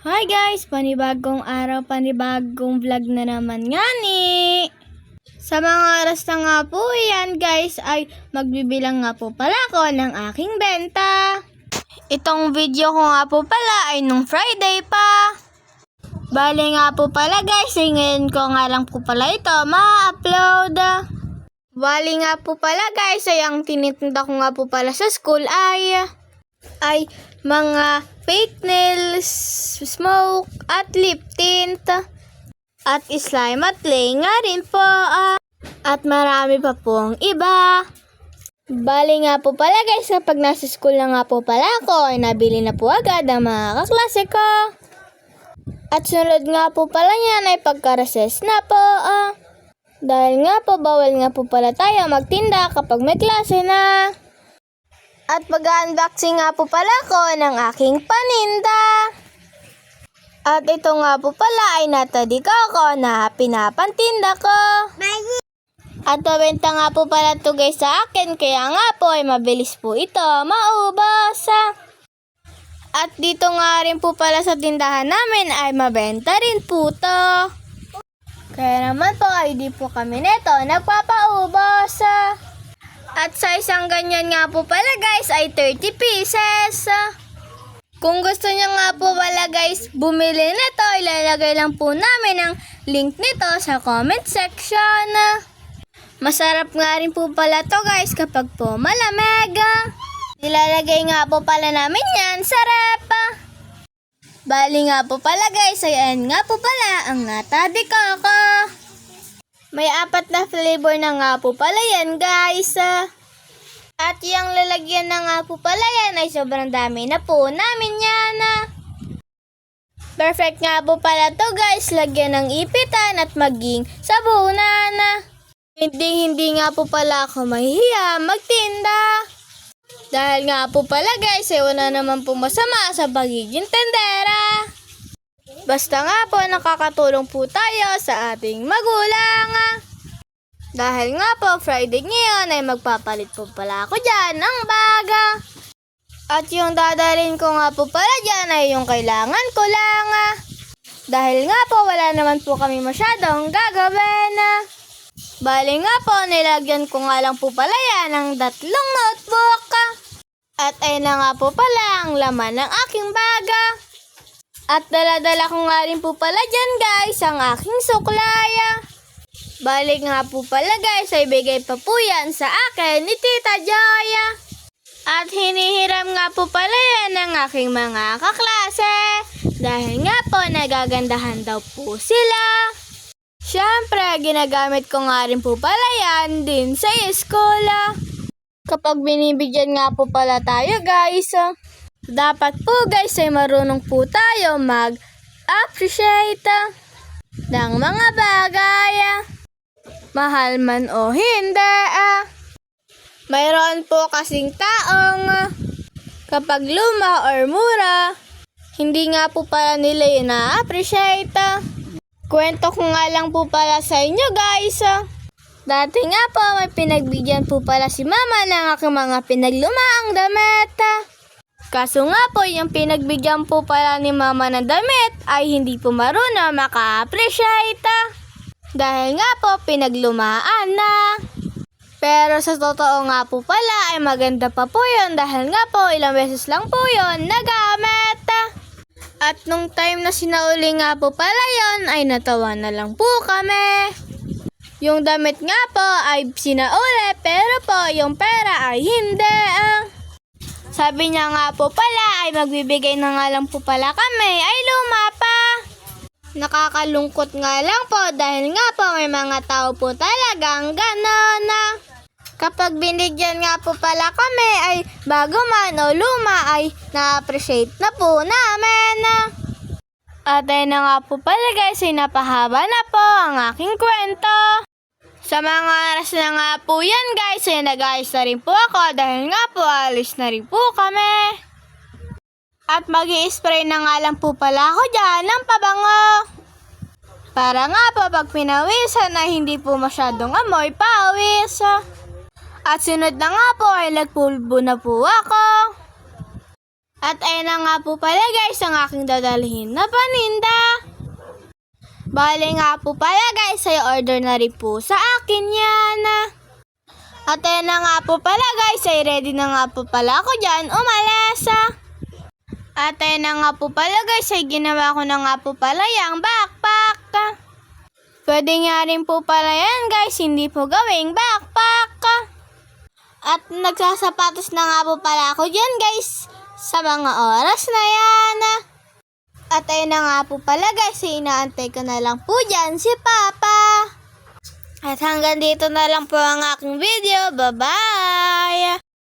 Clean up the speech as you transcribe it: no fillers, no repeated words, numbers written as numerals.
Hi guys! Panibagong araw, panibagong vlog na naman nga ni. Sa mga oras na nga po yan guys ay magbibilang nga po pala ako ng aking benta. Itong video ko nga po pala ay nung Friday pa. Bali nga po pala guys ay ngayon ko nga lang po pala ito ma-upload. Bali nga po pala guys ay ang tinitinda ko nga po pala sa school ay mga fake nails, smoke, at lip tint, at slime at clay nga rin po, at marami pa pong iba. Bali nga po pala guys, kapag nasa school na nga po pala ako, ay nabili na po agad ang mga kaklase ko. At sunod nga po pala yan ay pagka-recess na po, dahil nga po bawal nga po pala tayo magtinda kapag may klase na. At mag-unboxing nga po pala ko ng aking paninda. At ito nga po pala ay natadika ko na pinapantinda ko. At mabenta nga po pala ito guys sa akin, kaya nga po ay mabilis po ito maubos. At dito nga rin po pala sa tindahan namin ay mabenta rin po ito. Kaya naman po ay di po kami neto nagpapaubos. At sa isang ganyan nga po pala guys ay 30 pieces. Kung gusto niyo nga po pala guys bumili nito, ilalagay lang po namin ang link nito sa comment section. Masarap nga rin po pala to guys kapag po malamig. Ilalagay nga po pala namin yan sa rep. Bali nga po pala guys, ayan nga po pala ang natadi ko. May 4 na flavor na nga po pala yan guys. At yung lalagyan na nga po pala yan ay sobrang dami na po namin yan. Perfect nga po pala to guys, lagyan ng ipitan at maging sabunan. Hindi nga po pala ako mahihiya magtinda. Dahil nga po pala guys ay wala naman po masama sa pagiging tendera. Basta nga po nakakatulong po tayo sa ating magulang. Dahil nga po Friday ngayon ay magpapalit po pala ako dyan ng baga. At yung dadalhin ko nga po pala dyan ay yung kailangan ko lang. Dahil nga po wala naman po kami masyadong gagawin. Bali nga po nilagyan ko nga lang po pala yan ng 3 notebook. At ayun na nga po pala ang laman ng aking baga. At dala-dala ko nga rin po pala dyan guys ang aking suklay. Balik nga po pala guys ay bigay pa po yan sa akin ni Tita Joy. At hinihiram nga po pala yan ng aking mga kaklase. Dahil nga po nagagandahan daw po sila. Siyempre ginagamit ko nga rin po pala yan din sa school. Kapag binibigyan nga po pala tayo guys, dapat po guys ay marunong po tayo mag-appreciate ng mga bagay. Mahal man o hindi. Mayroon po kasing taong kapag luma or mura, hindi nga po pala nila yun na-appreciate. Kwento ko nga lang po pala sa inyo guys. Dati nga po may pinagbigyan po pala si mama ng aking mga pinaglumaang damit. Kaso nga po yung pinagbigyan po pala ni mama ng damit ay hindi po marunong maka-appreciate. Dahil nga po pinaglumaan na. Pero sa totoo nga po pala ay maganda pa po yun dahil nga po ilang beses lang po yun nagamit. At nung time na sinauli nga po pala yun ay natawa na lang po kami. Yung damit nga po ay sinauli pero po yung pera ay hindi. Sabi niya nga po pala ay magbibigay na nga lang po pala kami ay luma pa. Nakakalungkot nga lang po dahil nga po may mga tao po talagang ganon. Kapag binigyan nga po pala kami ay bago man o luma ay na-appreciate na po namin. At ayun na nga po pala guys ay napahaba na po ang aking kwento. Sa mga oras na nga po yan guys ay nag-ayos na rin po ako dahil nga po alis na rin po kami. At mag-i-spray na nga lang po pala ako dyan ng pabango. Para nga po pag pinawisan na hindi po masyadong amoy pawis. At sunod na nga po ay nagpulbo na po ako. At ayun na nga po pala guys ang aking dadalhin na paninda. Bale nga po pala guys ay order na rin po sa akin yan. At ayun na nga po pala guys ay ready na nga po pala ako dyan umalis. At ayun na nga po pala guys ay ginawa ko na nga po pala yung backpack. Pwede nga rin po pala yan guys, hindi po gawing backpack. At nagsasapatos na nga po pala ako dyan guys sa mga oras na yan. At ayun na nga po pala guys, inaantay ko na lang po dyan si Papa. At hanggang dito na lang po ang aking video. Bye-bye!